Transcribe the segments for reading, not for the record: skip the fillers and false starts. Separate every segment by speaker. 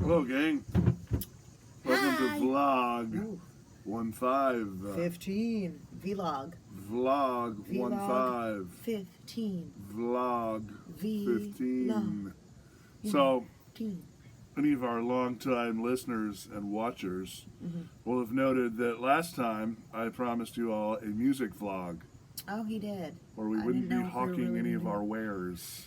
Speaker 1: Hello, gang. Welcome
Speaker 2: Hi.
Speaker 1: to Vlog
Speaker 2: Ooh.
Speaker 1: 15.
Speaker 2: 15. Vlog.
Speaker 1: Vlog 15.
Speaker 2: 15.
Speaker 1: Vlog 15.
Speaker 2: Vlog.
Speaker 1: So,
Speaker 2: 15.
Speaker 1: any of our longtime listeners and watchers will have noted that last time I promised you all a music vlog,
Speaker 2: Oh, he did.
Speaker 1: where we
Speaker 2: I
Speaker 1: wouldn't
Speaker 2: didn't
Speaker 1: be
Speaker 2: know if we were
Speaker 1: hawking
Speaker 2: really
Speaker 1: any of
Speaker 2: gonna-
Speaker 1: our wares.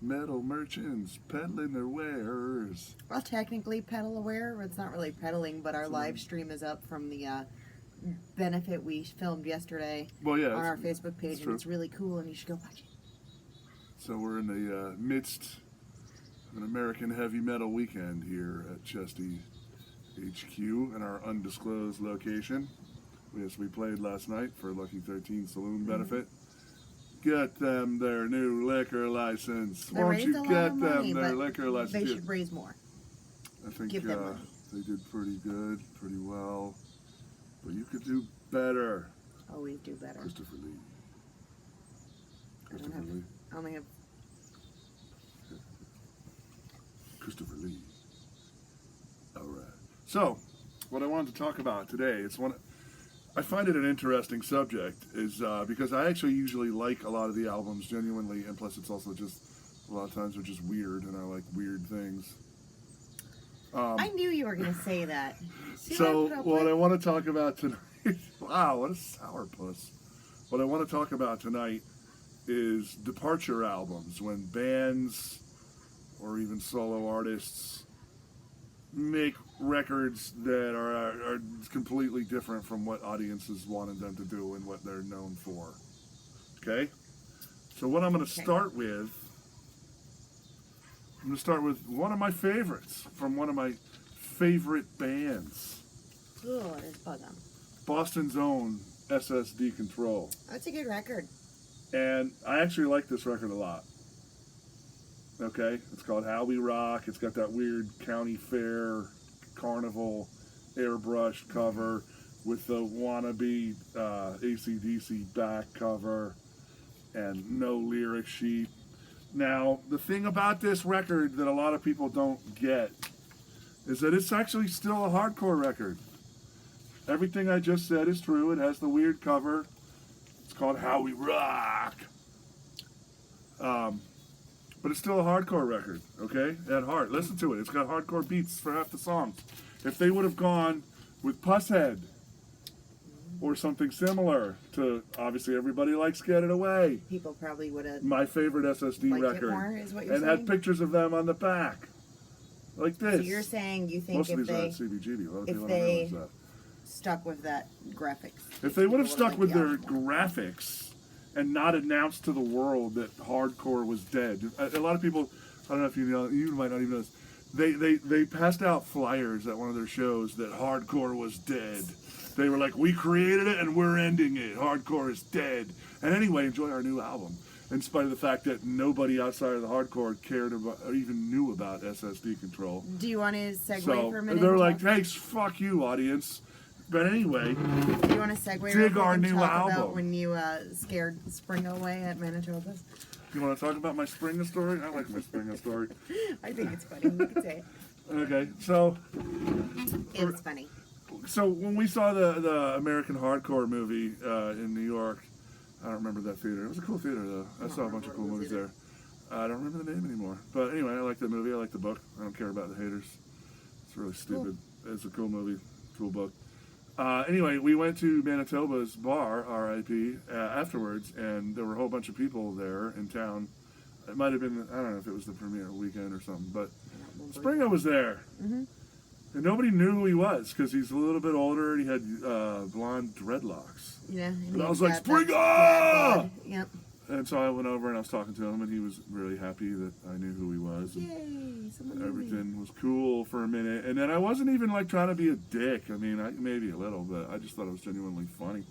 Speaker 1: Metal merchants peddling their wares.
Speaker 2: Well, technically pedal aware. It's not really pedaling, but our live stream is up from the benefit we filmed yesterday
Speaker 1: Well, yeah,
Speaker 2: on our Facebook page,
Speaker 1: true.
Speaker 2: and it's really cool, and you should go watch it.
Speaker 1: So we're in the midst of an American heavy metal weekend here at Chesty HQ in our undisclosed location. Yes, we played last night for Lucky 13 Saloon benefit. Get them their new liquor license.
Speaker 2: They
Speaker 1: Won't
Speaker 2: raised
Speaker 1: you
Speaker 2: a lot
Speaker 1: get
Speaker 2: of
Speaker 1: them
Speaker 2: money,
Speaker 1: their
Speaker 2: but
Speaker 1: liquor license?
Speaker 2: they
Speaker 1: Yeah.
Speaker 2: should raise more.
Speaker 1: I think
Speaker 2: give them money.
Speaker 1: they did pretty good, pretty well. But you could do better.
Speaker 2: Always do better.
Speaker 1: Christopher Lee.
Speaker 2: I don't
Speaker 1: Christopher
Speaker 2: have.
Speaker 1: Lee.
Speaker 2: I only have.
Speaker 1: Christopher Lee. All right. So, what I wanted to talk about today is I find it an interesting subject, is because I actually usually like a lot of the albums genuinely, and plus it's also just a lot of times they're just weird, and I like weird things.
Speaker 2: I knew you were going to say that. See
Speaker 1: So
Speaker 2: what I put up
Speaker 1: what
Speaker 2: with?
Speaker 1: I want to talk about tonight, wow, what a sourpuss. What I want to talk about tonight is departure albums, when bands or even solo artists make records that are completely different from what audiences wanted them to do and what they're known for. Okay? So what I'm going to start with, one of my favorites from one of my favorite bands,
Speaker 2: Ugh, there's bug on.
Speaker 1: Boston's own SSD Control.
Speaker 2: That's a good record.
Speaker 1: And I actually like this record a lot. Okay? It's called How We Rock. It's got that weird county fair carnival airbrush cover with the wannabe AC/DC back cover and no lyric sheet. Now, the thing about this record that a lot of people don't get is that it's actually still a hardcore record. Everything I just said is true. It has the weird cover. It's called How We Rock. But it's still a hardcore record, okay? At heart. Listen to it. It's got hardcore beats for half the songs. If they would have gone with Pusshead or something similar to, obviously everybody likes Get It Away,
Speaker 2: People probably would have
Speaker 1: my favorite SSD
Speaker 2: liked
Speaker 1: record,
Speaker 2: it more, is what you're
Speaker 1: and
Speaker 2: saying?
Speaker 1: had pictures of them on the back, like this.
Speaker 2: So you're saying you think
Speaker 1: Most of
Speaker 2: if
Speaker 1: these are
Speaker 2: they
Speaker 1: on CBGB. A lot of
Speaker 2: if
Speaker 1: people
Speaker 2: they-
Speaker 1: don't realize that.
Speaker 2: stuck with that graphics,
Speaker 1: If they would have
Speaker 2: people
Speaker 1: stuck with
Speaker 2: liked the
Speaker 1: their
Speaker 2: album more.
Speaker 1: graphics and not announced to the world that hardcore was dead. A lot of people, I don't know if you know, you might not even know this, they passed out flyers at one of their shows that hardcore was dead. They were like, we created it and we're ending it. Hardcore is dead. And anyway, enjoy our new album. In spite of the fact that nobody outside of the hardcore cared about or even knew about SSD Control.
Speaker 2: Do you want to segue
Speaker 1: So
Speaker 2: for a minute?
Speaker 1: they're
Speaker 2: and
Speaker 1: like,
Speaker 2: talk-
Speaker 1: hey, fuck you, audience. But anyway,
Speaker 2: do you want to segue real
Speaker 1: dig
Speaker 2: quick
Speaker 1: our
Speaker 2: and
Speaker 1: new
Speaker 2: talk
Speaker 1: album.
Speaker 2: about when you scared Spring away at Manitoba?
Speaker 1: you want to talk about my Springer story? I like my Springer story.
Speaker 2: I think it's funny. You can say it.
Speaker 1: Okay, so
Speaker 2: It's funny.
Speaker 1: when we saw the American Hardcore movie in New York, I don't remember that theater. It was a cool theater though. I saw a bunch of cool movies there. I don't remember the name anymore. But anyway, I like that movie. I like the book. I don't care about the haters. It's really stupid. It's a cool movie, cool book. Anyway, we went to Manitoba's bar, RIP, afterwards, and there were a whole bunch of people there in town. It might have been, I don't know if it was the premiere weekend or something, but Springer was there. And nobody knew who he was because he's a little bit older and he had blonde dreadlocks.
Speaker 2: Yeah.
Speaker 1: And I was like, Springer!
Speaker 2: Yep.
Speaker 1: And so I went over and I was talking to him, and he was really happy that I knew who he was. And
Speaker 2: Yay! Someone knew me.
Speaker 1: everything was cool for a minute. And then I wasn't even like trying to be a dick. I mean, maybe a little, but I just thought it was genuinely funny.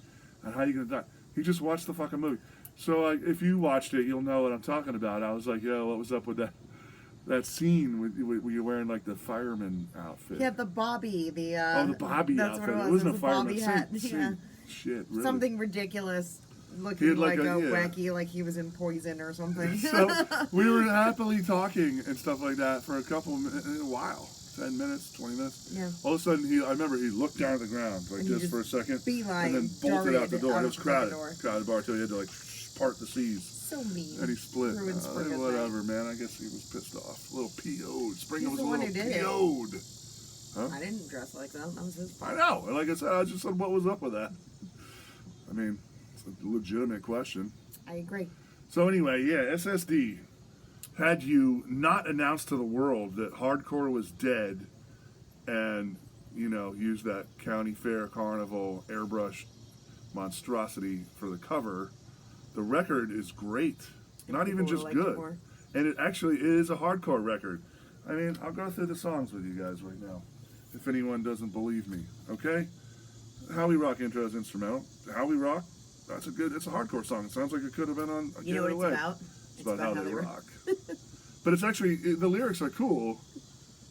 Speaker 1: And how you gonna die? He just watched the fucking movie. So like, if you watched it, you'll know what I'm talking about. I was like, yo, what was up with that scene where you're wearing like the fireman outfit?
Speaker 2: He had the Bobby, the
Speaker 1: the Bobby
Speaker 2: that's
Speaker 1: outfit.
Speaker 2: What
Speaker 1: It wasn't a
Speaker 2: the
Speaker 1: fireman.
Speaker 2: Bobby
Speaker 1: Same-
Speaker 2: hat.
Speaker 1: same
Speaker 2: Yeah.
Speaker 1: shit, really.
Speaker 2: Something ridiculous,
Speaker 1: He
Speaker 2: looking
Speaker 1: had like
Speaker 2: like,
Speaker 1: a-
Speaker 2: a
Speaker 1: yeah.
Speaker 2: wacky, like he was in Poison or something.
Speaker 1: So we were happily talking and stuff like that for a while. 10 minutes, 20 minutes.
Speaker 2: Yeah.
Speaker 1: All of a sudden, I remember he looked down at the ground, like
Speaker 2: And he
Speaker 1: just for a second,
Speaker 2: beeline
Speaker 1: and then bolted out the door. It was
Speaker 2: the
Speaker 1: crowded.
Speaker 2: door.
Speaker 1: Crowded bar till he had to, like, part the seas.
Speaker 2: So mean.
Speaker 1: And he split.
Speaker 2: Ruined Springa's
Speaker 1: Whatever, man. I guess he was pissed off. A little PO'd. Springer
Speaker 2: He's
Speaker 1: was a
Speaker 2: the one
Speaker 1: little
Speaker 2: who did it.
Speaker 1: PO'd. Huh?
Speaker 2: I didn't dress like that. That was his
Speaker 1: I
Speaker 2: fault.
Speaker 1: know. Like I said, I just said, what was up with that? I mean, it's a legitimate question.
Speaker 2: I agree.
Speaker 1: So anyway, yeah, SSD. Had you not announced to the world that hardcore was dead and, used that county fair carnival airbrush monstrosity for the cover, the record is great. Not even just good. And it actually is a hardcore record. I mean, I'll go through the songs with you guys right now, if anyone doesn't believe me, okay? How We Rock intro is instrumental. How We Rock, it's a hardcore song. It sounds like it could have been on
Speaker 2: You know what
Speaker 1: Get It
Speaker 2: it's
Speaker 1: Away.
Speaker 2: about?
Speaker 1: It's about how they rock. But it's actually, the lyrics are cool.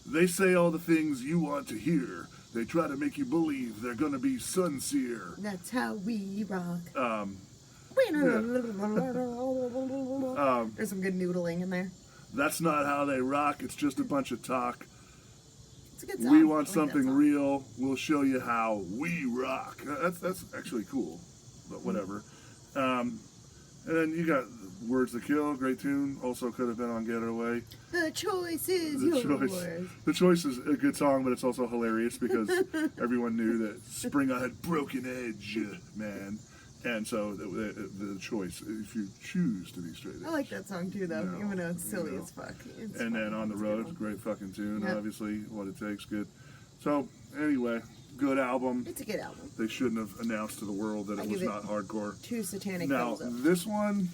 Speaker 1: They say all the things you want to hear. They try to make you believe they're going to be sincere.
Speaker 2: That's how we rock. There's some good noodling in there.
Speaker 1: That's not how they rock. It's just a bunch of talk.
Speaker 2: It's a good song.
Speaker 1: We want
Speaker 2: I like
Speaker 1: something
Speaker 2: that song.
Speaker 1: real. We'll show you how we rock. That's actually cool, but whatever. And then you got Words to Kill, great tune. Also could have been on Get It Away.
Speaker 2: The choice is
Speaker 1: The
Speaker 2: yours.
Speaker 1: choice. The Choice is a good song, but it's also hilarious because everyone knew that Springer had broken edge, man. And so the choice, if you choose to be straight edge.
Speaker 2: I like that song too, though,
Speaker 1: No,
Speaker 2: even though it's silly
Speaker 1: you know.
Speaker 2: as fuck. It's
Speaker 1: And then
Speaker 2: fun.
Speaker 1: On the
Speaker 2: It's
Speaker 1: Road,
Speaker 2: good.
Speaker 1: great fucking tune,
Speaker 2: Yep.
Speaker 1: obviously. What It Takes, good. So, anyway, good album.
Speaker 2: It's a good album.
Speaker 1: They shouldn't have announced to the world that
Speaker 2: I
Speaker 1: it was
Speaker 2: give it
Speaker 1: not hardcore.
Speaker 2: 2 satanic
Speaker 1: Now,
Speaker 2: thumbs up.
Speaker 1: this one,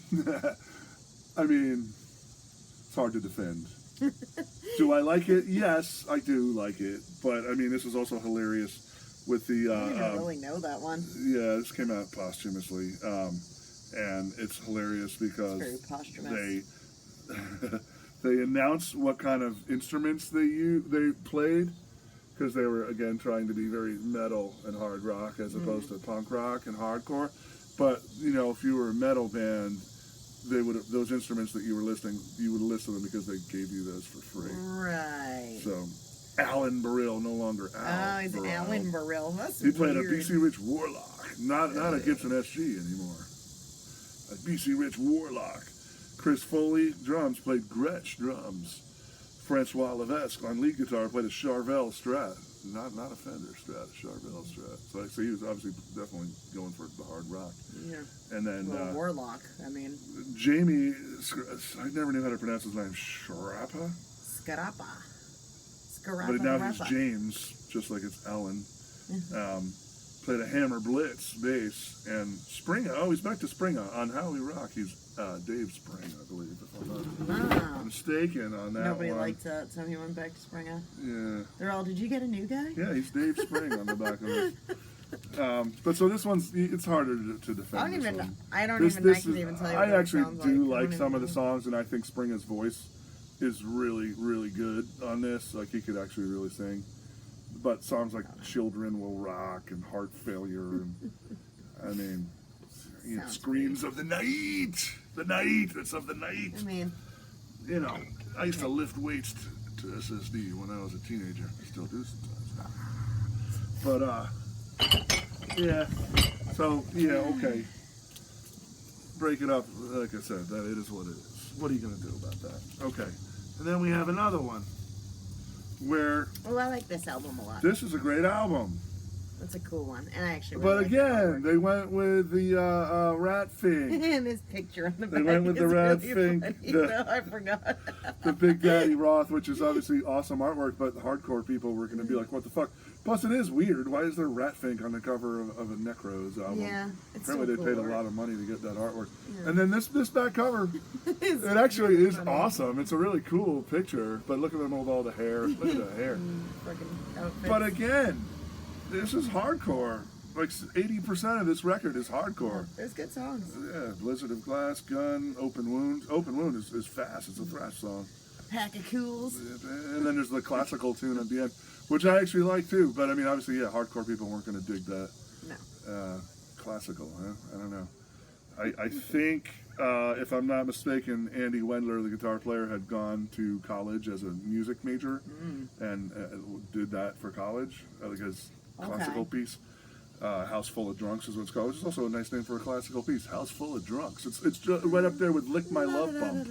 Speaker 1: I mean, it's hard to defend. Do I like it? Yes, I do like it. But, I mean, this is also hilarious with the...
Speaker 2: I didn't really know that one.
Speaker 1: yeah, this came out posthumously. And it's hilarious because
Speaker 2: It's very posthumous.
Speaker 1: they announced what kind of instruments they played, because they were, again, trying to be very metal and hard rock as opposed to punk rock and hardcore. But, if you were a metal band, those instruments that you would listen to them because they gave you those for free.
Speaker 2: Right.
Speaker 1: So, Alan Burrill, no longer Al.
Speaker 2: Oh, he's
Speaker 1: Burrill.
Speaker 2: Alan Burrill. That's
Speaker 1: He played
Speaker 2: weird.
Speaker 1: a BC Rich Warlock, not a Gibson SG anymore. A BC Rich Warlock. Chris Foley, drums, played Gretsch drums. Francois Levesque on lead guitar played a Charvel Strat. Not a Fender Strat, a Charvel Strat. So he was obviously definitely going for the hard rock.
Speaker 2: Yeah.
Speaker 1: And then
Speaker 2: Well, Warlock. I mean,
Speaker 1: Jamie, I never knew how to pronounce his name, Scarapa?
Speaker 2: Scarapa. Scarapa.
Speaker 1: But now he's
Speaker 2: Scarapa.
Speaker 1: James, just like it's Ellen. Played a Hammer Blitz bass, and Springer. Oh, he's back to Springer on How We Rock. He's Dave Spring, I believe, if I'm not
Speaker 2: Wow.
Speaker 1: mistaken on that
Speaker 2: Nobody
Speaker 1: one.
Speaker 2: liked that, so he went back to Springer.
Speaker 1: Yeah,
Speaker 2: They're all, did you get a new guy?
Speaker 1: yeah, he's Dave Spring on the back of it. But so this one's, it's harder to defend.
Speaker 2: I don't
Speaker 1: this
Speaker 2: even,
Speaker 1: one.
Speaker 2: I don't
Speaker 1: This-
Speaker 2: even,
Speaker 1: this
Speaker 2: I can
Speaker 1: is-
Speaker 2: even tell you
Speaker 1: I
Speaker 2: what it
Speaker 1: actually
Speaker 2: sounds
Speaker 1: do
Speaker 2: like. I
Speaker 1: like
Speaker 2: don't
Speaker 1: some of
Speaker 2: even
Speaker 1: the
Speaker 2: know.
Speaker 1: songs, and I think Springer's voice is really, really good on this. Like, he could actually really sing. But songs like Children Will Rock and Heart Failure, and I mean,
Speaker 2: Sounds
Speaker 1: Screams of the Night, it's of the night.
Speaker 2: I mean,
Speaker 1: I used to lift weights to SSD when I was a teenager. I still do sometimes. But, yeah. So, yeah, okay. Break it up. Like I said, that it is what it is. What are you going to do about that? Okay. And then we have another one where
Speaker 2: well, I like this album a lot.
Speaker 1: this is a great album.
Speaker 2: That's a cool one, and I actually.
Speaker 1: But
Speaker 2: Really
Speaker 1: again, they went with the rat thing.
Speaker 2: and this picture on the back.
Speaker 1: They went with the
Speaker 2: is
Speaker 1: red
Speaker 2: really
Speaker 1: thing,
Speaker 2: funny,
Speaker 1: the-
Speaker 2: though, I forgot.
Speaker 1: The Big Daddy Roth, which is obviously awesome artwork, but the hardcore people were going to be like, what the fuck? Plus, it is weird. Why is there Rat Fink on the cover of a Necros album?
Speaker 2: Yeah, it's
Speaker 1: Apparently
Speaker 2: so
Speaker 1: they paid
Speaker 2: cool
Speaker 1: a lot
Speaker 2: art.
Speaker 1: of money to get that artworort.
Speaker 2: Yeah.
Speaker 1: And then this back cover,
Speaker 2: It's
Speaker 1: it actually
Speaker 2: really
Speaker 1: is
Speaker 2: funny.
Speaker 1: awesome. It's a really cool picture, but look at them with all the hair. Look at the hair.
Speaker 2: Fucking outfits.
Speaker 1: But again, this is hardcore. Like 80% of this record is hardcore.
Speaker 2: There's good songs.
Speaker 1: Yeah, Blizzard of Glass, Gun, Open Wound. Open Wound is fast. It's a thrash song.
Speaker 2: Pack of Cools.
Speaker 1: And then there's the classical tune at the end, which I actually like too. But I mean, obviously, yeah, hardcore people weren't going to dig that.
Speaker 2: No.
Speaker 1: Classical, huh? I don't know. I think if I'm not mistaken, Andy Wendler, the guitar player, had gone to college as a music major and did that for college, like his classical piece. House Full of Drunks is what it's called, which is also a nice name for a classical piece. House Full of Drunks. It's just right up there with Lick My Love Pump.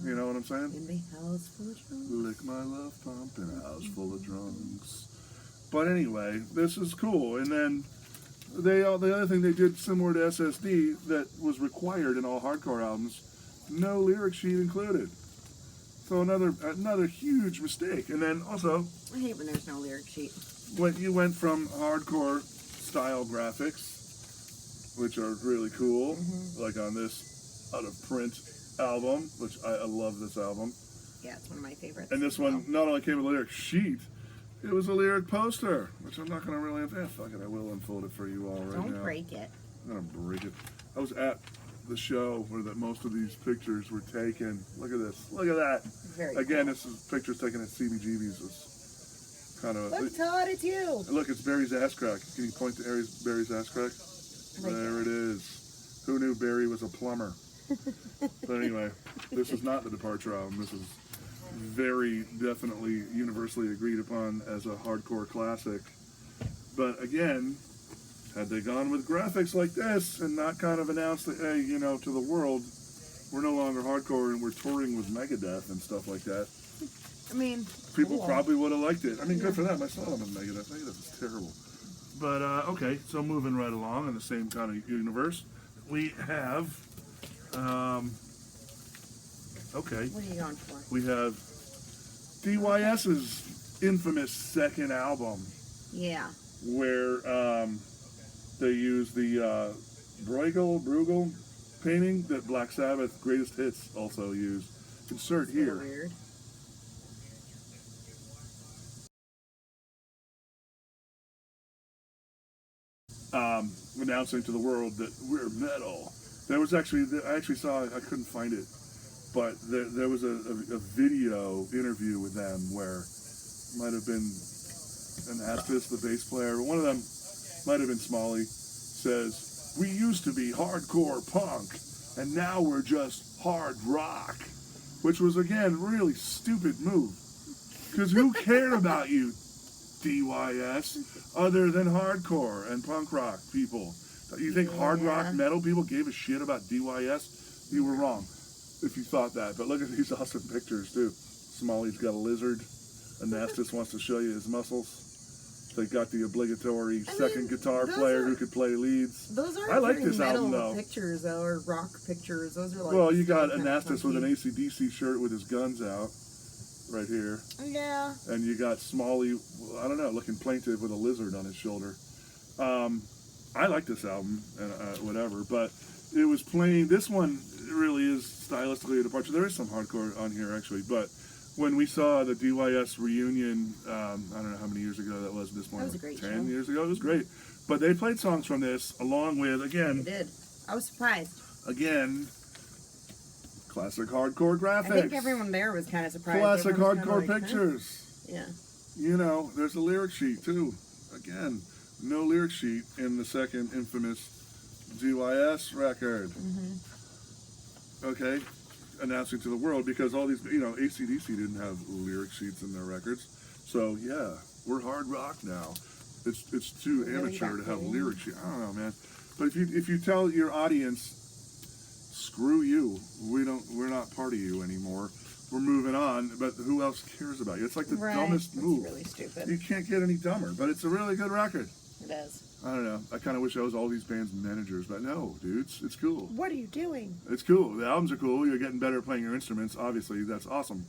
Speaker 1: You know what I'm saying?
Speaker 2: In the house full of drunks.
Speaker 1: Lick My Love Pump in a house full of drunks. But anyway, this is cool. And then the other thing they did similar to SSD that was required in all hardcore albums, no lyric sheet included. So another huge mistake. And then also,
Speaker 2: I hate when there's no lyric sheet.
Speaker 1: when you went from hardcore style graphics, which are really cool, like on this out of print album, which I love this album.
Speaker 2: Yeah, it's one of my favorites.
Speaker 1: And this one not only came with a lyric sheet, it was a lyric poster, which I'm not going to really, fuck it, I will unfold it for you all right now.
Speaker 2: Don't break it.
Speaker 1: I'm going to break it. I was at the show where most of these pictures were taken. Look at this. Look at that.
Speaker 2: Very
Speaker 1: Again,
Speaker 2: cool.
Speaker 1: this is pictures taken at CBGB's. It's kind of
Speaker 2: Look, Todd, it's you.
Speaker 1: Look, it's Barry's ass crack. Can you point to Barry's ass crack?
Speaker 2: Right
Speaker 1: There it is. Who knew Barry was a plumber? But anyway, this is not the Departure album. This is very definitely universally agreed upon as a hardcore classic. But again, had they gone with graphics like this and not kind of announced that, hey, you know, to the world, we're no longer hardcore and we're touring with Megadeth and stuff like that,
Speaker 2: I mean,
Speaker 1: people
Speaker 2: cool.
Speaker 1: probably would have liked it. I mean, good for them. I saw them in Megadeth. Megadeth is terrible. But, okay, so moving right along in the same kind of universe, we have, okay,
Speaker 2: What are you going for?
Speaker 1: we have DYS's infamous second album,
Speaker 2: Yeah.
Speaker 1: where they use the Bruegel painting that Black Sabbath Greatest Hits also used. Insert
Speaker 2: It's a little
Speaker 1: here.
Speaker 2: weird.
Speaker 1: Announcing to the world that we're metal. There was actually, I actually saw, I couldn't find it, but there was a video interview with them where might have been an Astis, the bass player, one of them might have been Smalley, says, we used to be hardcore punk, and now we're just hard rock, which was, again, really stupid move. Because who cared about you, DYS, other than hardcore and punk rock people? You think hard rock metal people gave a shit about DYS? You were wrong if you thought that. But look at these awesome pictures, too. Smalley's got a lizard. Anastas wants to show you his muscles. They got the obligatory second guitar player who could play leads.
Speaker 2: Those aren't
Speaker 1: I like
Speaker 2: very
Speaker 1: this
Speaker 2: metal
Speaker 1: album, though.
Speaker 2: pictures, though, or rock pictures. Those are like.
Speaker 1: Well, you got
Speaker 2: kinda
Speaker 1: Anastas with an
Speaker 2: funky.
Speaker 1: AC/DC shirt with his guns out, right here.
Speaker 2: Yeah.
Speaker 1: And you got Smalley, I don't know, looking plaintive with a lizard on his shoulder. I like this album, and whatever, but it was plain. This one really is stylistically a departure. There is some hardcore on here, actually, but when we saw the DYS reunion, I don't know how many years ago that was at this point.
Speaker 2: That was a great
Speaker 1: 10
Speaker 2: show.
Speaker 1: years ago. It was great. But they played songs from this along with,
Speaker 2: They
Speaker 1: again,
Speaker 2: did. I was surprised.
Speaker 1: classic hardcore graphics.
Speaker 2: I think everyone there was kind of surprised.
Speaker 1: Classic
Speaker 2: Everyone was
Speaker 1: hardcore
Speaker 2: kinda like,
Speaker 1: pictures.
Speaker 2: Huh? Yeah.
Speaker 1: You know, there's a lyric sheet too. Again, no lyric sheet in the second infamous DYS record. Okay, announcing to the world, because all these, you know, AC/DC didn't have lyric sheets in their records. So yeah, we're hard rock now. It's too amateur to have lyric sheet. I don't know, man. But if you tell your audience, screw you, we're not part of you anymore. We're moving on, but who else cares about you? It's like the dumbest move.
Speaker 2: It's really stupid.
Speaker 1: You can't get any dumber, but it's a really good record.
Speaker 2: It is.
Speaker 1: I don't know. I kind of wish I was all these bands' managers, but no, dudes, it's cool.
Speaker 2: What are you doing?
Speaker 1: It's cool. The albums are cool. You're getting better at playing your instruments. Obviously, that's awesome.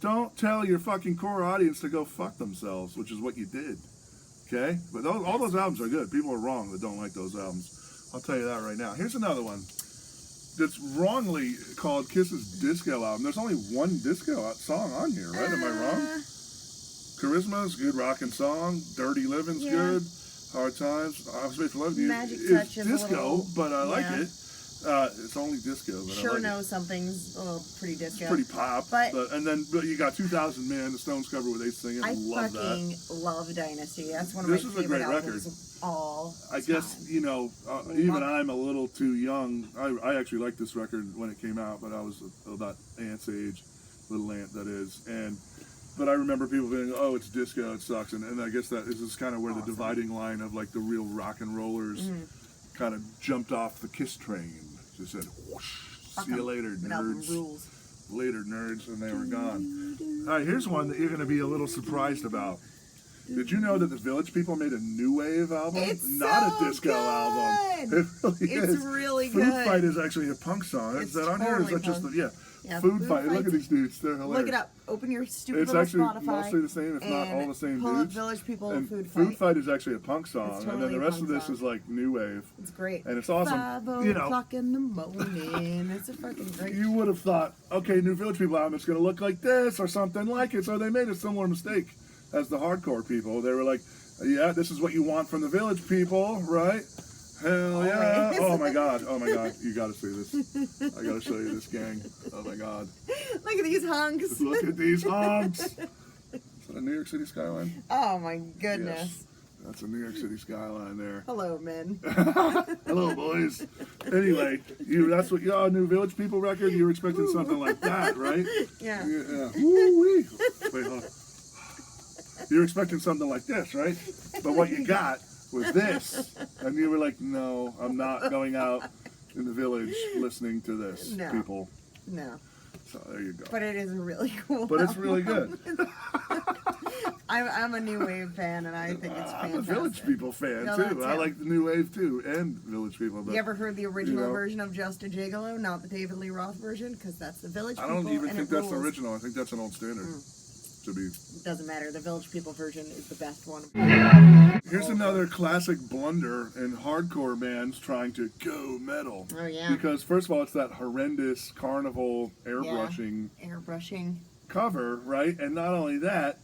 Speaker 1: Don't tell your fucking core audience to go fuck themselves, which is what you did. Okay? But all those albums are good. People are wrong that don't like those albums. I'll tell you that right now. Here's another one that's wrongly called Kiss's disco album. There's only one disco song on here, right? Am I wrong? Charisma's good rockin' song. Dirty Living's good. Hard Times. I was made for love you.
Speaker 2: Magic
Speaker 1: It's
Speaker 2: Touch is a
Speaker 1: disco,
Speaker 2: little-
Speaker 1: but I like
Speaker 2: yeah.
Speaker 1: it. It's only disco, but
Speaker 2: Sure
Speaker 1: I like
Speaker 2: knows something's a little pretty disco.
Speaker 1: It's pretty pop.
Speaker 2: But
Speaker 1: You got 2000 Man, the Stones cover where they sing it.
Speaker 2: I
Speaker 1: love
Speaker 2: fucking
Speaker 1: that.
Speaker 2: love Dynasty. That's one of
Speaker 1: This
Speaker 2: my
Speaker 1: is a
Speaker 2: favorite
Speaker 1: great
Speaker 2: albums
Speaker 1: record.
Speaker 2: of all
Speaker 1: I
Speaker 2: time.
Speaker 1: guess, even I'm a little too young. I actually liked this record when it came out, but I was about Ant's age, little Ant that is. But I remember people being, oh, it's disco, it sucks. And I guess that is kind of where the dividing line of like the real rock and rollers kind of jumped off the Kiss train. Just said, whoosh, see you later, nerds.
Speaker 2: Rules.
Speaker 1: Later, nerds, and they were gone. All right, here's one that you're going to be a little surprised about. Did you know that the Village People made a new wave album?
Speaker 2: It's
Speaker 1: Not
Speaker 2: so
Speaker 1: a disco
Speaker 2: good.
Speaker 1: album. It really
Speaker 2: It's
Speaker 1: is.
Speaker 2: really
Speaker 1: Food
Speaker 2: good.
Speaker 1: Fight is actually a punk song.
Speaker 2: It's
Speaker 1: Is that on here? Or is
Speaker 2: totally
Speaker 1: that just
Speaker 2: punk. Yeah,
Speaker 1: Food
Speaker 2: Food
Speaker 1: Fight. Look
Speaker 2: Fight's-
Speaker 1: at these dudes. They're hilarious.
Speaker 2: Look it up. Open your stupid
Speaker 1: It's
Speaker 2: little
Speaker 1: actually
Speaker 2: Spotify.
Speaker 1: mostly the same, if not all
Speaker 2: and
Speaker 1: the same
Speaker 2: pull up
Speaker 1: dudes.
Speaker 2: Village People
Speaker 1: And
Speaker 2: Food
Speaker 1: Food
Speaker 2: Fight.
Speaker 1: Fight is actually a punk song,
Speaker 2: It's
Speaker 1: and then
Speaker 2: totally
Speaker 1: the
Speaker 2: a
Speaker 1: rest of
Speaker 2: punk
Speaker 1: this
Speaker 2: song.
Speaker 1: is like new wave.
Speaker 2: It's great.
Speaker 1: And it's awesome.
Speaker 2: 5 o'clock in the morning. It's a fucking great.
Speaker 1: You would have thought, okay, new Village People album, it's going to look like this or something like it. So they made a similar mistake as the hardcore people. They were like, yeah, this is what you want from the Village People, right? Hell yeah.
Speaker 2: Always.
Speaker 1: Oh my God. Oh my God. You got to see this. I got to show you this, gang. Oh my God.
Speaker 2: Look at these hunks.
Speaker 1: Look at these honks. Is that a New York City skyline?
Speaker 2: Oh my goodness.
Speaker 1: Yes. That's a New York City skyline there.
Speaker 2: Hello, men.
Speaker 1: Hello, boys. Anyway, that's what new Village People record. You were expecting something like that, right?
Speaker 2: Yeah.
Speaker 1: Woo-wee. Wait, hold on. You were expecting something like this, right? But what you got was this, and you were like, "No, I'm not going out in the village listening to this,
Speaker 2: No.
Speaker 1: people."
Speaker 2: No.
Speaker 1: So there you go.
Speaker 2: But it is really cool.
Speaker 1: But it's really good.
Speaker 2: I'm a new wave fan, and I think it's
Speaker 1: I'm
Speaker 2: fantastic.
Speaker 1: a Village People fan
Speaker 2: No,
Speaker 1: too.
Speaker 2: that's
Speaker 1: I
Speaker 2: it.
Speaker 1: like the new wave too, and Village People. But
Speaker 2: You ever heard the original
Speaker 1: know.
Speaker 2: version of Just a Gigolo, not the David Lee Roth version? Because that's the Village
Speaker 1: I
Speaker 2: People.
Speaker 1: don't even
Speaker 2: and
Speaker 1: think
Speaker 2: it
Speaker 1: that's the
Speaker 2: rules.
Speaker 1: original. I think that's an old standard. To be.
Speaker 2: Doesn't matter. The Village People version is the best one.
Speaker 1: Here's another classic blunder in hardcore bands trying to go metal.
Speaker 2: Oh, yeah.
Speaker 1: Because first of all, it's that horrendous carnival airbrushing
Speaker 2: Airbrushing.
Speaker 1: cover, right? And not only that,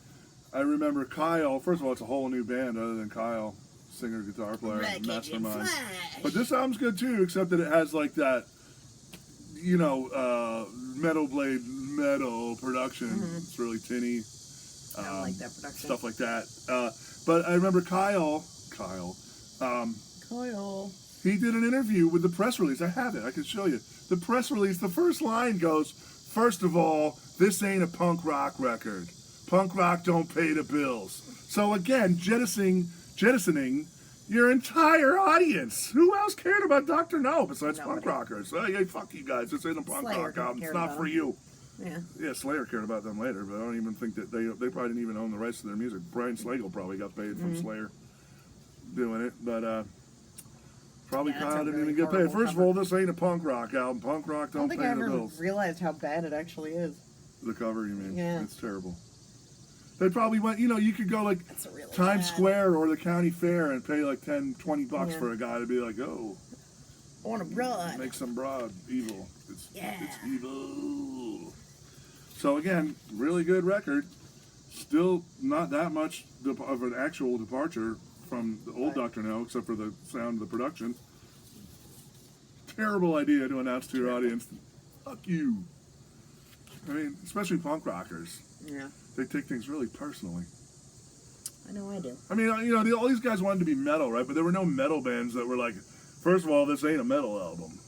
Speaker 1: I remember Kyle. First of all, it's a whole new band other than Kyle, singer, guitar player,
Speaker 2: Wreckage
Speaker 1: mastermind.
Speaker 2: and Flash.
Speaker 1: But this album's good too, except that it has like that, Metal Blade metal production. It's really tinny.
Speaker 2: I don't like that production.
Speaker 1: Stuff like that. But I remember Kyle,
Speaker 2: Kyle.
Speaker 1: he did an interview with the press release. I have it. I can show you. The press release, the first line goes, "First of all, this ain't a punk rock record. Punk rock don't pay the bills." So again, jettisoning your entire audience. Who else cared about Dr. No besides punk
Speaker 2: Nobody.
Speaker 1: rockers? Hey, fuck you guys. This ain't a punk
Speaker 2: Slayer
Speaker 1: rock album. It's
Speaker 2: cared
Speaker 1: not
Speaker 2: about
Speaker 1: for
Speaker 2: them.
Speaker 1: you.
Speaker 2: Yeah.
Speaker 1: Yeah, Slayer cared about them later, but I don't even think that they probably didn't even own the rights to their music. Brian Slagle probably got paid from Slayer doing it, but probably
Speaker 2: Yeah, that's
Speaker 1: Kyle
Speaker 2: a
Speaker 1: didn't
Speaker 2: really
Speaker 1: even get paid.
Speaker 2: horrible
Speaker 1: First of
Speaker 2: cover.
Speaker 1: all, this ain't a punk rock album. Punk rock
Speaker 2: I don't
Speaker 1: don't
Speaker 2: think
Speaker 1: pay
Speaker 2: I
Speaker 1: the
Speaker 2: ever
Speaker 1: bills.
Speaker 2: realized how bad it actually is.
Speaker 1: The cover, you mean?
Speaker 2: Yeah.
Speaker 1: It's terrible. They probably went, you could go like
Speaker 2: It's really
Speaker 1: Times
Speaker 2: bad.
Speaker 1: Square or the county fair and pay like $10-20
Speaker 2: Yeah.
Speaker 1: for a guy to be like, oh,
Speaker 2: I want a broad.
Speaker 1: make some broad evil. It's
Speaker 2: Yeah.
Speaker 1: evil. So again, really good record. Still not that much of an actual departure from the old
Speaker 2: Right.
Speaker 1: Dr. No, except for the sound of the production. Terrible idea to announce to your audience, fuck you. I mean, especially punk rockers.
Speaker 2: Yeah.
Speaker 1: They take things really personally.
Speaker 2: I know I do.
Speaker 1: I mean, all these guys wanted to be metal, right? But there were no metal bands that were like, first of all, this ain't a metal album.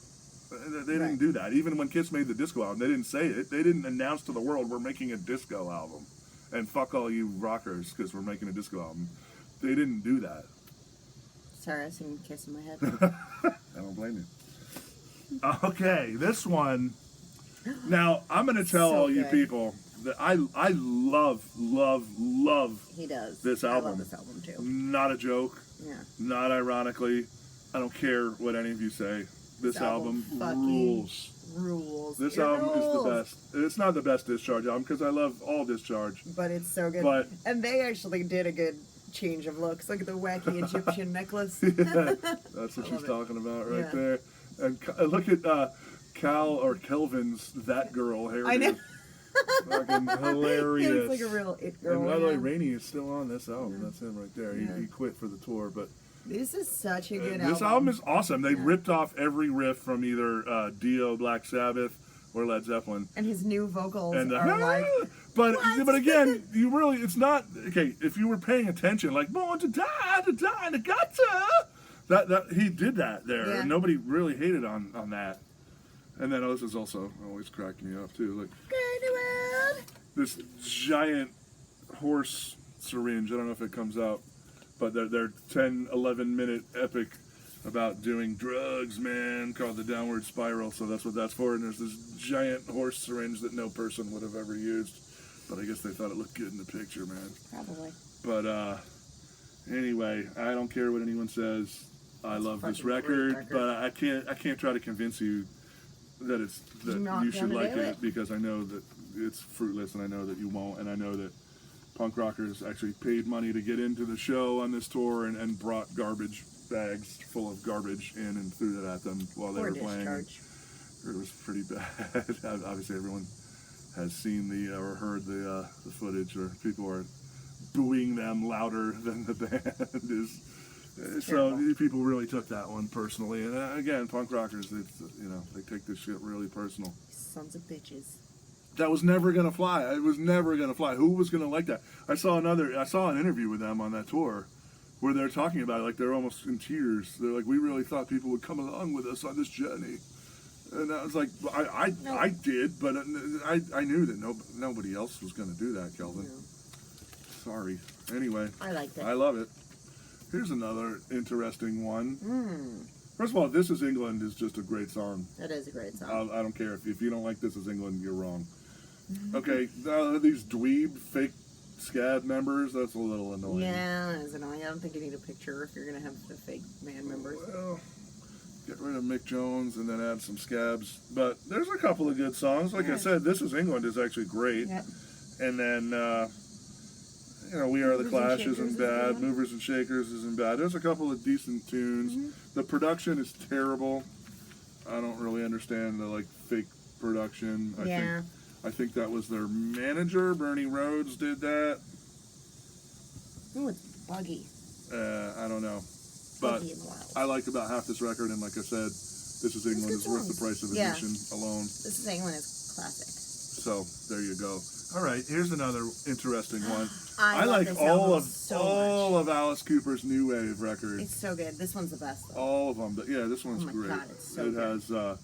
Speaker 1: They didn't
Speaker 2: Right.
Speaker 1: do that. Even when Kiss made the disco album, they didn't say it. They didn't announce to the world, we're making a disco album. And fuck all you rockers, because we're making a disco album. They didn't do that.
Speaker 2: Sorry, I sing Kiss in my head.
Speaker 1: I don't blame you. Okay, this one. Now, I'm going to tell
Speaker 2: So
Speaker 1: all you
Speaker 2: good.
Speaker 1: people that I love
Speaker 2: He does.
Speaker 1: this
Speaker 2: I
Speaker 1: album.
Speaker 2: love this album too.
Speaker 1: Not a joke.
Speaker 2: Yeah.
Speaker 1: Not ironically. I don't care what any of you say. This album
Speaker 2: fucking
Speaker 1: rules.
Speaker 2: Rules.
Speaker 1: This
Speaker 2: It
Speaker 1: album is the
Speaker 2: rules.
Speaker 1: best. It's not the best Discharge album because I love all Discharge.
Speaker 2: But it's so good.
Speaker 1: But-
Speaker 2: and they actually did a good change of looks. Look at the wacky Egyptian necklace.
Speaker 1: Yeah, that's what
Speaker 2: I
Speaker 1: she's
Speaker 2: love it.
Speaker 1: talking about right
Speaker 2: Yeah.
Speaker 1: there. And look at Cal or Kelvin's That Girl hairdo.
Speaker 2: I know.
Speaker 1: Fucking hilarious.
Speaker 2: It's like a real it girl.
Speaker 1: And by the way,
Speaker 2: yeah.
Speaker 1: Rainey is still on this album. That's him right there.
Speaker 2: Yeah.
Speaker 1: He quit for the tour, but
Speaker 2: This is such a good
Speaker 1: This
Speaker 2: album.
Speaker 1: album is awesome. They
Speaker 2: Yeah.
Speaker 1: ripped off every riff from either Dio, Black Sabbath, or Led Zeppelin.
Speaker 2: And his new vocals
Speaker 1: And
Speaker 2: are like,
Speaker 1: but
Speaker 2: what?
Speaker 1: but again, you really it's not okay. If you were paying attention, like born to die, and gotcha. That he did that there,
Speaker 2: Yeah.
Speaker 1: and nobody really hated on that. And then this is also always cracked me up too. Like this giant horse syringe. I don't know if it comes out, but their 10, 11-minute epic about doing drugs, man, called The Downward Spiral. So that's what that's for. And there's this giant horse syringe that no person would have ever used, but I guess they thought it looked good in the picture, man.
Speaker 2: Probably.
Speaker 1: But anyway, I don't care what anyone says. I love this
Speaker 2: fucking great
Speaker 1: record, but I can't try to convince you that
Speaker 2: You're not
Speaker 1: you should
Speaker 2: gonna
Speaker 1: like
Speaker 2: do
Speaker 1: it
Speaker 2: it.
Speaker 1: because I know that it's fruitless, and I know that you won't, and I know that punk rockers actually paid money to get into the show on this tour and brought garbage bags full of garbage in and threw that at them while they
Speaker 2: Poor
Speaker 1: were playing.
Speaker 2: discharge.
Speaker 1: It was pretty bad. Obviously, everyone has seen or heard the footage, or people are booing them louder than the band is. So
Speaker 2: terrible.
Speaker 1: people really took that one personally, and again, punk rockers, they take this shit really personal.
Speaker 2: Sons of bitches.
Speaker 1: That was never gonna fly. It was never gonna fly. Who was gonna like that? I saw an interview with them on that tour, where they're talking about it like they're almost in tears. They're like, we really thought people would come along with us on this journey, and I was like, I did, but I knew that nobody else was gonna do that, Kelvin.
Speaker 2: No.
Speaker 1: Sorry. Anyway,
Speaker 2: I liked it.
Speaker 1: I love it. Here's another interesting one.
Speaker 2: Mm,
Speaker 1: First of all, This Is England is just a great song.
Speaker 2: that is a great song.
Speaker 1: I don't care. If you don't like This Is England, you're wrong. Okay, these dweeb fake scab members, that's a little annoying.
Speaker 2: Yeah, it's annoying. I don't think you need a picture if you're going to have the fake band members.
Speaker 1: Well, get rid of Mick Jones and then add some scabs. But there's a couple of good songs. Like I said, This Is England is actually great.
Speaker 2: Yep.
Speaker 1: And then, We Are the
Speaker 2: Movers and
Speaker 1: Clash
Speaker 2: Shakers
Speaker 1: isn't
Speaker 2: is
Speaker 1: bad.
Speaker 2: good.
Speaker 1: Movers and Shakers isn't bad. There's a couple of decent tunes. The production is terrible. I don't really understand the fake production. I think that was their manager, Bernie Rhodes, did that.
Speaker 2: Ooh, it's buggy.
Speaker 1: I don't know. But
Speaker 2: Buggy and wild.
Speaker 1: I like about half this record, and like I said, This Is England
Speaker 2: good
Speaker 1: is worth the
Speaker 2: songs.
Speaker 1: price of
Speaker 2: Yeah.
Speaker 1: admission alone.
Speaker 2: This is England is classic.
Speaker 1: So there you go. All right, here's another interesting one.
Speaker 2: I love
Speaker 1: like
Speaker 2: this
Speaker 1: all
Speaker 2: album
Speaker 1: of
Speaker 2: so
Speaker 1: all
Speaker 2: much.
Speaker 1: of Alice Cooper's new wave records.
Speaker 2: It's so good. This one's the best, though.
Speaker 1: All of them. But yeah, this one's
Speaker 2: Oh my
Speaker 1: great.
Speaker 2: God, it's so
Speaker 1: it
Speaker 2: good.
Speaker 1: has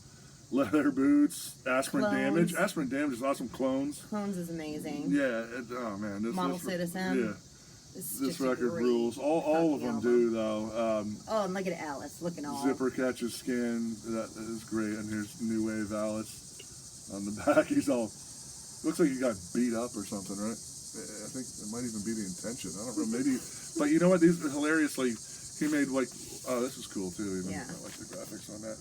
Speaker 1: Leather Boots, Aspirin
Speaker 2: Clones.
Speaker 1: Damage. Aspirin Damage is awesome. Clones.
Speaker 2: Clones is amazing.
Speaker 1: Yeah. Oh man.
Speaker 2: Model Citizen.
Speaker 1: Yeah.
Speaker 2: This, is
Speaker 1: This
Speaker 2: just a
Speaker 1: record
Speaker 2: great
Speaker 1: rules. All of
Speaker 2: fucking
Speaker 1: them
Speaker 2: album.
Speaker 1: do though.
Speaker 2: Oh, and look at Alice looking all.
Speaker 1: Zipper Catches Skin. That is great. And here's New Wave Alice on the back. He's all. Looks like he got beat up or something, right? I think it might even be the intention. I don't know. Maybe. But you know what? These hilariously, he made this is cool too. Even
Speaker 2: Yeah.
Speaker 1: I like the graphics on that.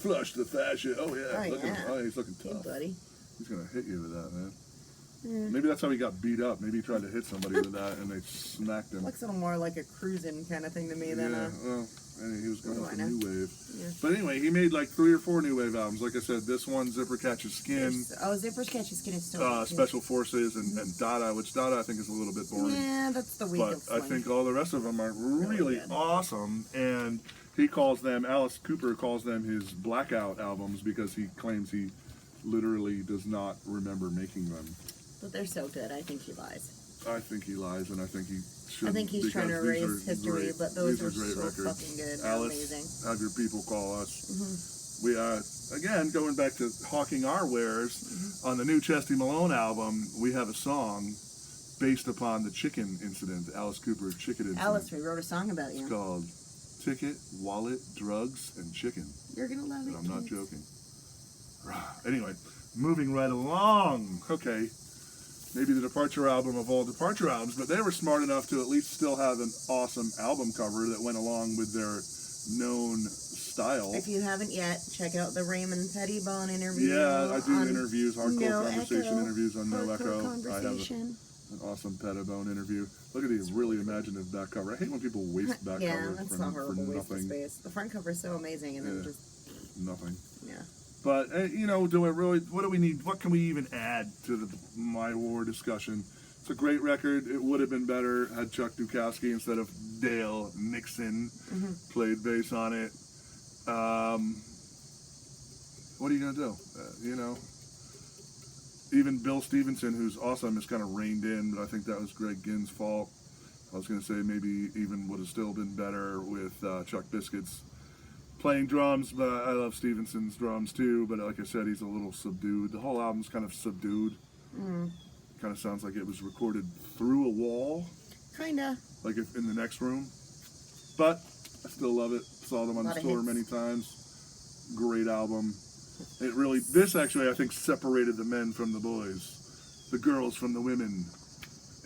Speaker 1: Flush the fascia. Oh yeah.
Speaker 2: Oh,
Speaker 1: Look at
Speaker 2: yeah.
Speaker 1: him. Oh, he's looking
Speaker 2: Hey,
Speaker 1: tough.
Speaker 2: buddy.
Speaker 1: He's gonna hit you with that, man.
Speaker 2: Mm.
Speaker 1: Maybe that's how he got beat up. Maybe he tried to hit somebody with that and they smacked him.
Speaker 2: Looks a little more like a cruising kind of thing to me than a.
Speaker 1: Well, and he was going
Speaker 2: What
Speaker 1: for
Speaker 2: do I know?
Speaker 1: new wave.
Speaker 2: Yeah.
Speaker 1: But anyway, he made 3 or 4 new wave albums. Like I said, this one, Zipper Catches Skin,
Speaker 2: Oh, Zipper's Catchy Skin is so good.
Speaker 1: Special Forces, and Dada, which Dada I think is a little bit boring.
Speaker 2: Yeah, that's the weak
Speaker 1: But
Speaker 2: of
Speaker 1: I
Speaker 2: Sling.
Speaker 1: think all the rest of them are really
Speaker 2: good.
Speaker 1: awesome. And he calls them, Alice Cooper calls them his blackout albums because he claims he literally does not remember making them.
Speaker 2: But they're so good. I think he lies.
Speaker 1: I think he lies, and I think he should.
Speaker 2: I think he's trying to erase history,
Speaker 1: great.
Speaker 2: but those
Speaker 1: These
Speaker 2: are
Speaker 1: great
Speaker 2: so
Speaker 1: records.
Speaker 2: fucking good. They're
Speaker 1: Alice,
Speaker 2: amazing.
Speaker 1: have your people call us.
Speaker 2: Mm-hmm.
Speaker 1: We again going back to hawking our wares on the new Chesty Malone album. We have a song based upon the chicken incident, the Alice Cooper chicken incident.
Speaker 2: Alice, we wrote a song about you.
Speaker 1: It's called "Ticket, Wallet, Drugs, and Chicken."
Speaker 2: You're gonna love it.
Speaker 1: And I'm not
Speaker 2: kids.
Speaker 1: joking. Anyway, moving right along. Okay. Maybe the departure album of all departure albums, but they were smart enough to at least still have an awesome album cover that went along with their known style.
Speaker 2: If you haven't yet, check out the Raymond Pettibone interview.
Speaker 1: Yeah, I do
Speaker 2: on
Speaker 1: interviews, hardcore
Speaker 2: No
Speaker 1: conversation
Speaker 2: Echo.
Speaker 1: interviews on No
Speaker 2: Hardcore
Speaker 1: Echo. I have
Speaker 2: Conversation.
Speaker 1: an awesome Pettibone interview. Look at these really imaginative back cover. I hate when people waste back
Speaker 2: Yeah,
Speaker 1: cover
Speaker 2: that's
Speaker 1: for,
Speaker 2: a horrible
Speaker 1: for
Speaker 2: waste of
Speaker 1: nothing.
Speaker 2: space. The front cover is so amazing, and then
Speaker 1: Yeah.
Speaker 2: just
Speaker 1: Nothing.
Speaker 2: yeah.
Speaker 1: But do it really? What do we need? What can we even add to the My War discussion? It's a great record. It would have been better had Chuck Dukowski instead of Dale Nixon played bass on it. What are you gonna do? You know, even Bill Stevenson, who's awesome, is kind of reined in, but I think that was Greg Ginn's fault. I was gonna say maybe even would have still been better with Chuck Biscuits playing drums, but I love Stevenson's drums too. But like I said, he's a little subdued. The whole album's kind of subdued. Kind of sounds like it was recorded through a wall,
Speaker 2: Kinda.
Speaker 1: like if in the next room. But I still love it. Saw them on the tour many times. Great album. It really, this actually I think separated the men from the boys, the girls from the women,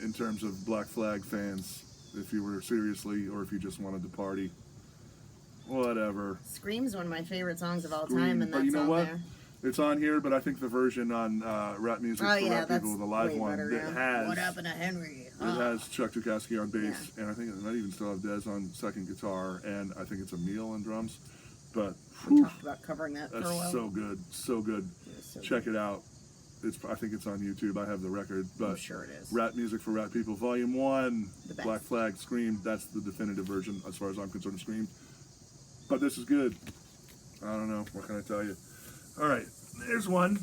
Speaker 1: in terms of Black Flag fans. If you were seriously, or if you just wanted to party, whatever.
Speaker 2: Scream's one of my favorite songs of all
Speaker 1: Scream.
Speaker 2: time, and that's
Speaker 1: But you know
Speaker 2: on
Speaker 1: what?
Speaker 2: there.
Speaker 1: It's on here, but I think the version on Rap Music for Rap People, the live
Speaker 2: way
Speaker 1: one,
Speaker 2: better,
Speaker 1: it has.
Speaker 2: What happened to Henry?
Speaker 1: It has Chuck Dukowski on bass, and I think it might even still have Dez on second guitar, and I think it's Emil on drums. But
Speaker 2: We talked about covering that for a
Speaker 1: that's
Speaker 2: while.
Speaker 1: so good, so good.
Speaker 2: So
Speaker 1: Check it out. I think it's on YouTube. I have the record, but
Speaker 2: I'm sure it is.
Speaker 1: Rap Music for Rap People, Volume 1,
Speaker 2: The best.
Speaker 1: Black Flag, Scream. That's the definitive version, as far as I'm concerned, of Scream. But this is good. I don't know. What can I tell you? All right, there's one.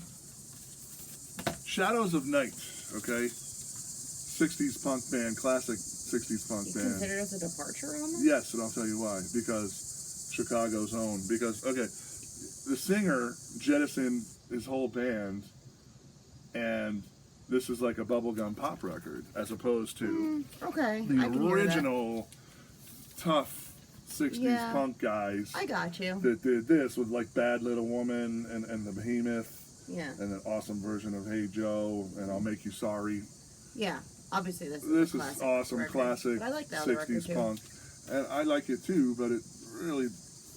Speaker 1: Shadows of Night. Okay, 60s punk band, classic 60s punk
Speaker 2: You
Speaker 1: band.
Speaker 2: consider it as a departure almost?
Speaker 1: Yes, and I'll tell you why. Because Chicago's own. Because, okay, the singer jettisoned his whole band, and this is like a bubblegum pop record, as opposed to
Speaker 2: Okay,
Speaker 1: the
Speaker 2: I can hear
Speaker 1: original tough 60s
Speaker 2: Yeah.
Speaker 1: punk guys
Speaker 2: that. I got you.
Speaker 1: that did this with like Bad Little Woman and the Behemoth,
Speaker 2: Yeah,
Speaker 1: and an awesome version of Hey Joe and I'll Make You Sorry.
Speaker 2: yeah. Obviously, this
Speaker 1: This
Speaker 2: a
Speaker 1: is
Speaker 2: classic
Speaker 1: awesome,
Speaker 2: record.
Speaker 1: classic
Speaker 2: But I like the other record
Speaker 1: 60s
Speaker 2: too.
Speaker 1: punk. And I like it too, but it really,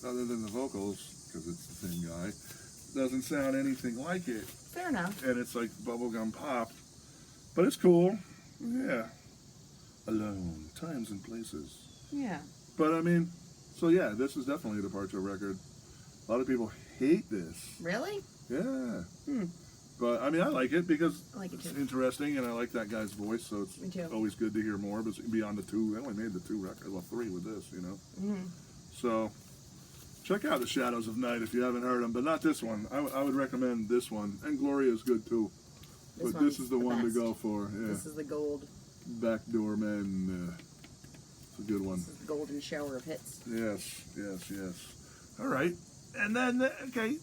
Speaker 1: other than the vocals, because it's the same guy, doesn't sound anything like it.
Speaker 2: Fair enough.
Speaker 1: And it's like bubblegum pop. But it's cool. Yeah. Alone. Times and places.
Speaker 2: Yeah.
Speaker 1: But I mean, so yeah, this is definitely a departure record. A lot of people hate this.
Speaker 2: Really?
Speaker 1: Yeah.
Speaker 2: Hmm.
Speaker 1: But I mean, I like it because
Speaker 2: I like it
Speaker 1: it's
Speaker 2: too.
Speaker 1: interesting, and I like that guy's voice, so it's
Speaker 2: Me too.
Speaker 1: always good to hear more. But beyond the two, they only made the two records, well, three with this, you know.
Speaker 2: Mm-hmm.
Speaker 1: So check out the Shadows of Night if you haven't heard them, but not this one. I would recommend this one, and Gloria is good too.
Speaker 2: This
Speaker 1: But this
Speaker 2: one's
Speaker 1: is the one
Speaker 2: best.
Speaker 1: to go for. Yeah,
Speaker 2: This is the gold.
Speaker 1: Backdoor Men. It's a good one.
Speaker 2: This is the golden shower of hits.
Speaker 1: Yes, yes, yes. All right, and then okay.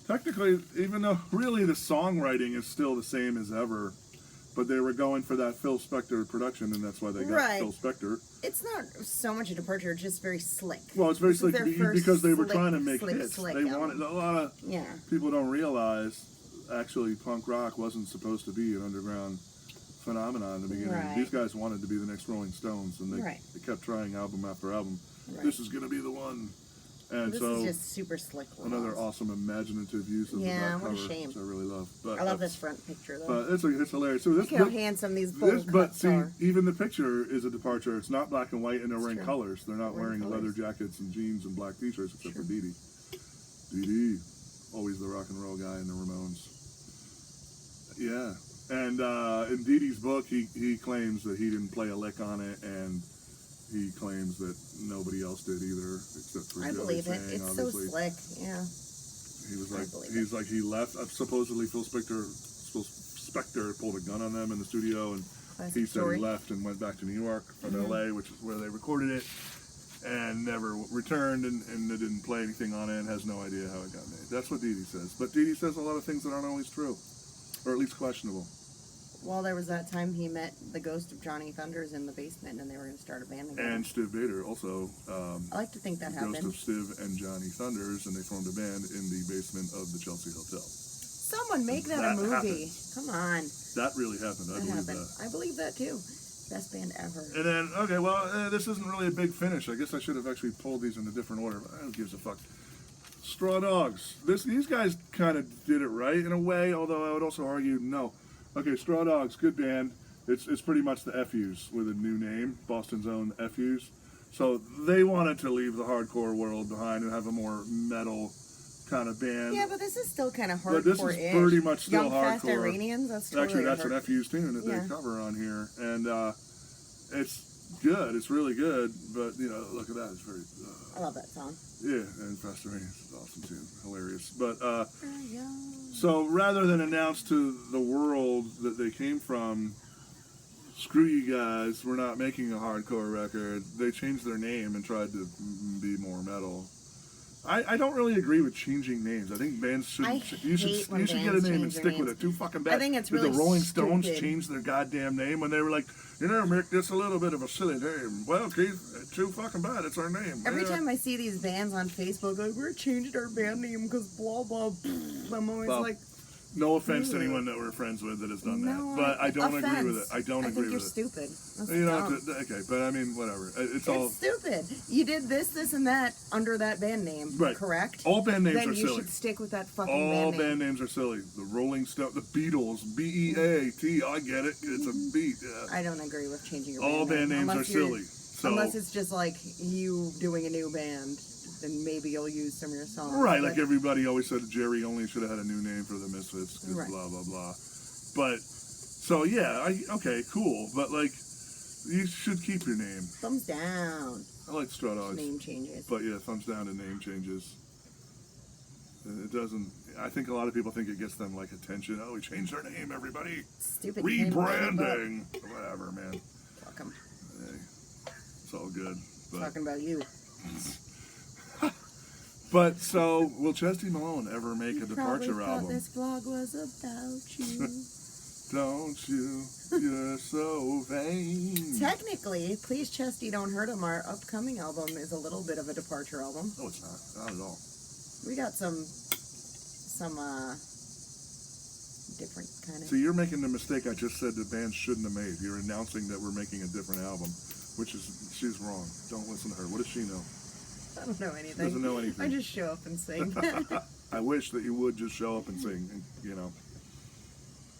Speaker 1: Technically, even though really the songwriting is still the same as ever, but they were going for that Phil Spector production, and that's why they got
Speaker 2: Right.
Speaker 1: Phil Spector.
Speaker 2: It's not so much a departure; it's just very slick.
Speaker 1: Well, it's very
Speaker 2: This is
Speaker 1: slick
Speaker 2: their first
Speaker 1: because they were
Speaker 2: slick,
Speaker 1: trying to make
Speaker 2: slick,
Speaker 1: hits.
Speaker 2: slick
Speaker 1: They
Speaker 2: album.
Speaker 1: wanted a lot of
Speaker 2: Yeah.
Speaker 1: people don't realize actually punk rock wasn't supposed to be an underground phenomenon in the beginning.
Speaker 2: Right.
Speaker 1: These guys wanted to be the next Rolling Stones, and they
Speaker 2: Right.
Speaker 1: kept trying album after album.
Speaker 2: Right.
Speaker 1: This is going to be the one. And
Speaker 2: This
Speaker 1: so
Speaker 2: is just super slick.
Speaker 1: another
Speaker 2: lines.
Speaker 1: awesome imaginative use of
Speaker 2: Yeah,
Speaker 1: the back
Speaker 2: what a
Speaker 1: cover,
Speaker 2: shame.
Speaker 1: which I really love. But
Speaker 2: I love this front picture though.
Speaker 1: But it's hilarious. So this,
Speaker 2: Look how handsome these bowl
Speaker 1: but
Speaker 2: cuts
Speaker 1: see,
Speaker 2: are.
Speaker 1: even the picture is a departure. It's not black and white, and they're wearing
Speaker 2: true.
Speaker 1: colors. They're not
Speaker 2: Wearing
Speaker 1: wearing leather
Speaker 2: colors.
Speaker 1: jackets and jeans and black t-shirts, except
Speaker 2: Sure.
Speaker 1: for Dee Dee. Dee Dee, always the rock and roll guy in the Ramones. Yeah, and in Dee Dee's book, he claims that he didn't play a lick on it, and he claims that nobody else did either, except for
Speaker 2: I
Speaker 1: Joey
Speaker 2: believe it.
Speaker 1: Sang,
Speaker 2: It's
Speaker 1: obviously.
Speaker 2: so slick. Yeah.
Speaker 1: He was
Speaker 2: I
Speaker 1: like,
Speaker 2: believe
Speaker 1: he's like, he left. Supposedly, Phil Spector pulled a gun on them in the studio, and
Speaker 2: Classic
Speaker 1: he said
Speaker 2: story.
Speaker 1: he left and went back to New York from
Speaker 2: Mhm.
Speaker 1: L.A., which is where they recorded it, and never returned, and they didn't play anything on it, and has no idea how it got made. That's what Dee Dee says. But Dee Dee says a lot of things that aren't always true, or at least questionable.
Speaker 2: Well, there was that time he met the ghost of Johnny Thunders in the basement, and they were going to start a band together.
Speaker 1: And Stiv Bader also.
Speaker 2: I like to think that
Speaker 1: the
Speaker 2: happened.
Speaker 1: ghost of Stiv and Johnny Thunders, and they formed a band in the basement of the Chelsea Hotel.
Speaker 2: Someone make that,
Speaker 1: That
Speaker 2: a movie.
Speaker 1: happened.
Speaker 2: Come on.
Speaker 1: That really happened. I
Speaker 2: That
Speaker 1: believe
Speaker 2: happened.
Speaker 1: that.
Speaker 2: I believe that too. Best band ever.
Speaker 1: And then, okay, well, this isn't really a big finish. I guess I should have actually pulled these in a different order. But who gives a fuck? Straw Dogs. These guys kind of did it right in a way, although I would also argue no. Okay, Straw Dogs, good band. It's pretty much the FUs with a new name, Boston's own FUs. So they wanted to leave the hardcore world behind and have a more metal kind of band.
Speaker 2: Yeah, but this is still kind of hardcore.
Speaker 1: But this is pretty much still
Speaker 2: Young Fast
Speaker 1: hardcore.
Speaker 2: Iranians. That's totally
Speaker 1: Actually, that's
Speaker 2: hard.
Speaker 1: an FU's tune that
Speaker 2: Yeah.
Speaker 1: they cover on here, and it's good. It's really good. But look at that. It's very.
Speaker 2: I love that song.
Speaker 1: Yeah, and Fast Iranians is awesome too. Hilarious. But so rather than announce to the world that they came from, screw you guys, we're not making a hardcore record, they changed their name and tried to be more metal. I don't really agree with changing names. I think bands should. You should get a name and stick with it. Too fucking bad.
Speaker 2: I think it's really
Speaker 1: Did the Rolling Stones
Speaker 2: stupid.
Speaker 1: change their goddamn name when they were like, make this a little bit of a silly name? Well, Keith, too fucking bad. It's our name.
Speaker 2: Every time I see these bands on Facebook, like, we're changing our band name because blah, blah, blah, I'm always like...
Speaker 1: No offense to anyone that we're friends with that has done that, but I don't agree with it. I don't agree with it.
Speaker 2: I think you're stupid. That's dumb.
Speaker 1: Okay, but I mean, whatever. It's
Speaker 2: stupid. You did this, and that under that band name,
Speaker 1: right?
Speaker 2: Correct.
Speaker 1: All band names
Speaker 2: then
Speaker 1: are silly.
Speaker 2: You should stick with that fucking
Speaker 1: All
Speaker 2: band name.
Speaker 1: band names are silly. The Rolling Stones, the Beatles, BEAT. I get it. It's a beat. Yeah.
Speaker 2: I don't agree with changing your
Speaker 1: all
Speaker 2: band
Speaker 1: names
Speaker 2: name.
Speaker 1: are silly. So,
Speaker 2: unless it's just like you doing a new band. Then maybe you'll use some of your songs.
Speaker 1: Right, like everybody always said, Jerry only should have had a new name for the Misfits,
Speaker 2: right.
Speaker 1: Blah, blah, blah. But, so yeah, okay, cool. But, like, you should keep your name.
Speaker 2: Thumbs down.
Speaker 1: I like Straw Dogs.
Speaker 2: Name changes.
Speaker 1: But, yeah, thumbs down to name changes. It doesn't, I think a lot of people think it gets them, like, attention. Oh, we changed our name, everybody.
Speaker 2: Stupid
Speaker 1: rebranding. Whatever, man.
Speaker 2: Fuck 'em.
Speaker 1: Hey, it's all good. But.
Speaker 2: Talking about you.
Speaker 1: But so, will Chesty Malone ever make a departure
Speaker 2: thought
Speaker 1: album?
Speaker 2: This vlog was about you.
Speaker 1: Don't you? You're so vain.
Speaker 2: Technically, Please Chesty Don't Hurt Him, our upcoming album, is a little bit of a departure album.
Speaker 1: No, it's not. Not at all.
Speaker 2: We got some different kind of...
Speaker 1: So you're making the mistake I just said the band shouldn't have made. You're announcing that we're making a different album, which is, she's wrong. Don't listen to her. What does she know?
Speaker 2: I don't know anything.
Speaker 1: She doesn't know anything.
Speaker 2: I just show up and sing.
Speaker 1: I wish that you would just show up and sing, and,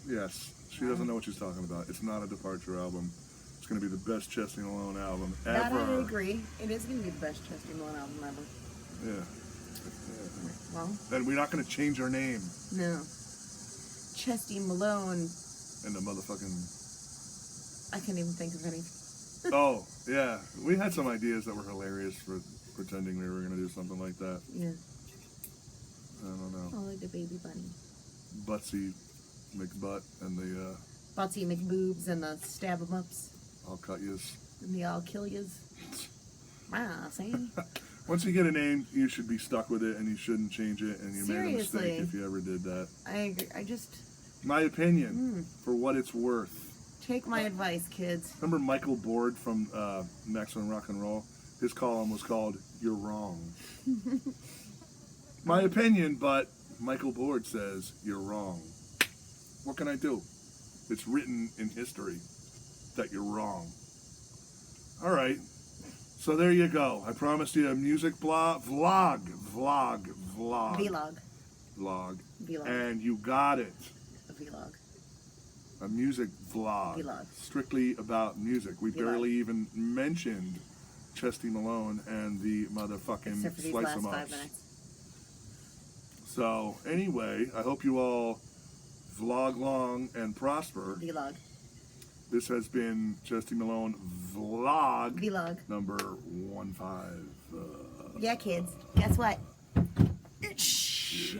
Speaker 1: Yes, she doesn't know what she's talking about. It's not a departure album. It's going to be the best Chesty Malone album ever.
Speaker 2: That I agree. It is going to be the best Chesty Malone album ever.
Speaker 1: Yeah.
Speaker 2: Well.
Speaker 1: And we're not going to change our name.
Speaker 2: No. Chesty Malone.
Speaker 1: And the motherfucking...
Speaker 2: I can't even think of any.
Speaker 1: Oh, yeah. We had some ideas that were hilarious for pretending we were going to do something like that.
Speaker 2: Yeah.
Speaker 1: I don't know.
Speaker 2: Oh, like the baby bunny.
Speaker 1: Butsy McButt and the...
Speaker 2: Butsy McBoobs and the stab 'em ups.
Speaker 1: I'll cut yous.
Speaker 2: And the I'll kill yous. Wow, see?
Speaker 1: Once you get a name, you should be stuck with it, and you shouldn't change it, and you made a mistake if you ever did that.
Speaker 2: I just...
Speaker 1: My opinion, for what it's worth.
Speaker 2: Take my advice, kids.
Speaker 1: Remember Michael Board from Maximum Rock and Roll? His column was called, You're Wrong. My opinion, but Michael Board says, you're wrong. What can I do? It's written in history that you're wrong. All right. So there you go. I promised you a music vlog.
Speaker 2: Vlog.
Speaker 1: And you got it.
Speaker 2: A vlog.
Speaker 1: A music vlog. Strictly about music. We barely even mentioned Chesty Malone and the motherfucking
Speaker 2: Except for these
Speaker 1: Slice
Speaker 2: last
Speaker 1: 'em Ups.
Speaker 2: 5 minutes.
Speaker 1: So anyway, I hope you all vlog long and prosper.
Speaker 2: Vlog.
Speaker 1: This has been Chesty Malone vlog. Number 15.
Speaker 2: Yeah, kids. Guess what?
Speaker 1: Yeah.